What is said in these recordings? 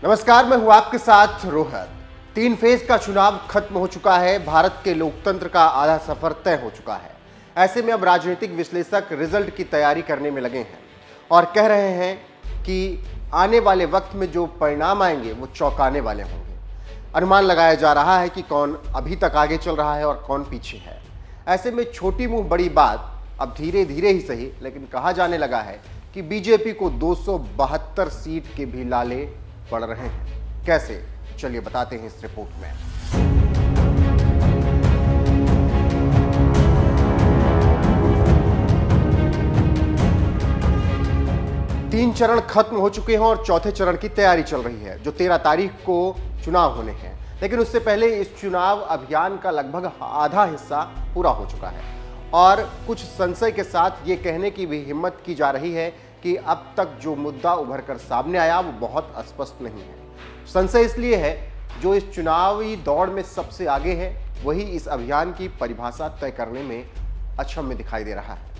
नमस्कार, मैं हूं आपके साथ रोहत। 3 फेज का चुनाव खत्म हो चुका है। भारत के लोकतंत्र का आधा सफर तय हो चुका है। ऐसे में अब राजनीतिक विश्लेषक रिजल्ट की तैयारी करने में लगे हैं और कह रहे हैं कि आने वाले वक्त में जो परिणाम आएंगे वो चौंकाने वाले होंगे। अनुमान लगाया जा रहा है कि कौन अभी तक आगे चल रहा है और कौन पीछे है। ऐसे में छोटी मुंह बड़ी बात, अब धीरे धीरे ही सही, लेकिन कहा जाने लगा है कि बीजेपी को 272 सीट के भी लाले पड़ रहे हैं। कैसे, चलिए बताते हैं इस रिपोर्ट में। तीन चरण खत्म हो चुके हैं और चौथे चरण की तैयारी चल रही है, जो 13 तारीख को चुनाव होने हैं। लेकिन उससे पहले इस चुनाव अभियान का लगभग आधा हिस्सा पूरा हो चुका है और कुछ संशय के साथ ये कहने की भी हिम्मत की जा रही है कि अब तक जो मुद्दा उभर कर सामने आया वो बहुत स्पष्ट नहीं है। संशय इसलिए है, जो इस चुनावी दौड़ में सबसे आगे है वही इस अभियान की परिभाषा तय करने में अक्षम दिखाई दे रहा है।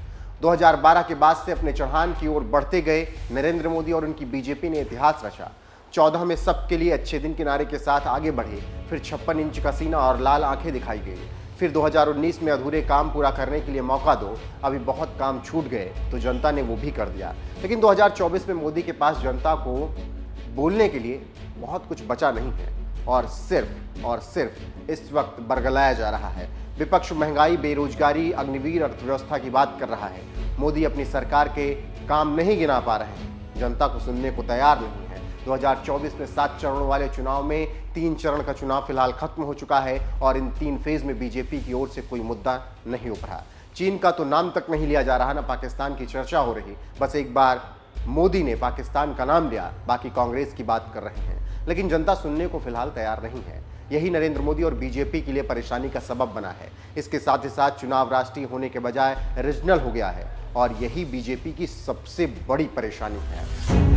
2012 के बाद से अपने चढ़ान की ओर बढ़ते गए नरेंद्र मोदी और उनकी बीजेपी ने इतिहास रचा। 14 में सबके लिए अच्छे दिन के नारे के साथ आगे बढ़े, फिर 56 इंच का सीना और लाल आंखें दिखाई गई। फिर 2019 में अधूरे काम पूरा करने के लिए मौका दो, अभी बहुत काम छूट गए, तो जनता ने वो भी कर दिया। लेकिन 2024 में मोदी के पास जनता को बोलने के लिए बहुत कुछ बचा नहीं है और सिर्फ इस वक्त बरगलाया जा रहा है। विपक्ष महंगाई, बेरोजगारी, अग्निवीर अर्थव्यवस्था की बात कर रहा है। मोदी अपनी सरकार के काम नहीं गिना पा रहे हैं, जनता को सुनने को तैयार नहीं है। 2024 में 7 चरणों वाले चुनाव में 3 चरण का चुनाव फिलहाल खत्म हो चुका है और इन 3 फेज में बीजेपी की ओर से कोई मुद्दा नहीं उभरा। चीन का तो नाम तक नहीं लिया जा रहा, ना पाकिस्तान की चर्चा हो रही। बस एक बार मोदी ने पाकिस्तान का नाम लिया, बाकी कांग्रेस की बात कर रहे हैं। लेकिन जनता सुनने को फिलहाल तैयार नहीं है। यही नरेंद्र मोदी और बीजेपी के लिए परेशानी का सबब बना है। इसके साथ ही साथ चुनाव राष्ट्रीय होने के बजाय रीजनल हो गया है और यही बीजेपी की सबसे बड़ी परेशानी है।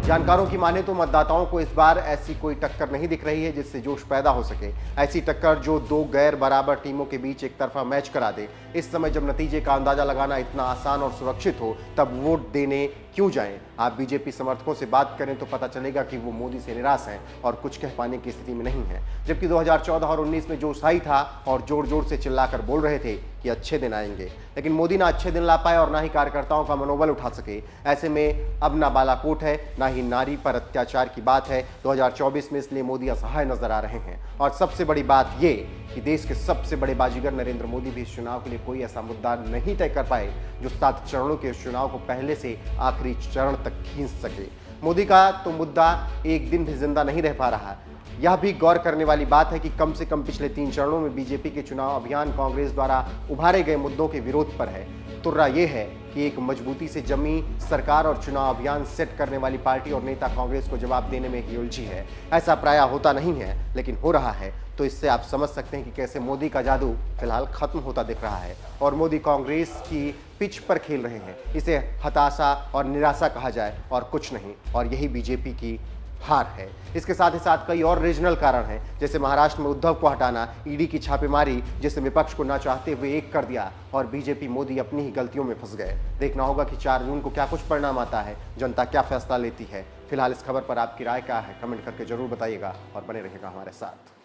जानकारों की माने तो मतदाताओं को इस बार ऐसी कोई टक्कर नहीं दिख रही है जिससे जोश पैदा हो सके। ऐसी टक्कर जो 2 गैर बराबर टीमों के बीच एक तरफा मैच करा दे। इस समय जब नतीजे का अंदाजा लगाना इतना आसान और सुरक्षित हो, तब वोट देने क्यों जाएं? आप बीजेपी समर्थकों से बात करें तो पता चलेगा कि वो मोदी से निराश हैं और कुछ कह पाने की स्थिति में नहीं है। जबकि 2014 और 19 में जोश हाई था और जोर जोर से चिल्लाकर बोल रहे थे कि अच्छे दिन आएंगे, लेकिन मोदी ना अच्छे दिन ला पाए और ना ही कार्यकर्ताओं का मनोबल उठा सके। ऐसे में अब ना बालाकोट है, ना ही नारी पर अत्याचार की बात है। 2024 में इसलिए मोदी असहाय नजर आ रहे हैं। और सबसे बड़ी बात ये कि देश के सबसे बड़े बाजीगर नरेंद्र मोदी भी इस चुनाव के लिए कोई ऐसा मुद्दा नहीं तय कर पाए जो 7 चरणों के इस चुनाव को पहले से आखिरी चरण तक खींच सके। मोदी का तो मुद्दा एक दिन भी जिंदा नहीं रह पा रहा। यह भी गौर करने वाली बात है कि कम से कम पिछले 3 चरणों में बीजेपी के चुनाव अभियान कांग्रेस द्वारा उभारे गए मुद्दों के विरोध पर है। तुर्रा यह है कि एक मजबूती से जमी सरकार और चुनाव अभियान सेट करने वाली पार्टी और नेता कांग्रेस को जवाब देने में ही उलझी है। ऐसा प्रायः होता नहीं है, लेकिन हो रहा है। तो इससे आप समझ सकते हैं कि कैसे मोदी का जादू फिलहाल खत्म होता दिख रहा है और मोदी कांग्रेस की पिच पर खेल रहे हैं। इसे हताशा और निराशा कहा जाए और कुछ नहीं, और यही बीजेपी की हार है। इसके साथ ही साथ कई और रीजनल कारण हैं, जैसे महाराष्ट्र में उद्धव को हटाना, ईडी की छापेमारी जिससे विपक्ष को ना चाहते हुए एक कर दिया और बीजेपी मोदी अपनी ही गलतियों में फंस गए। देखना होगा कि 4 जून को क्या कुछ परिणाम आता है, जनता क्या फैसला लेती है। फिलहाल इस खबर पर आपकी राय क्या है, कमेंट करके जरूर बताइएगा और बने रहिएगा हमारे साथ।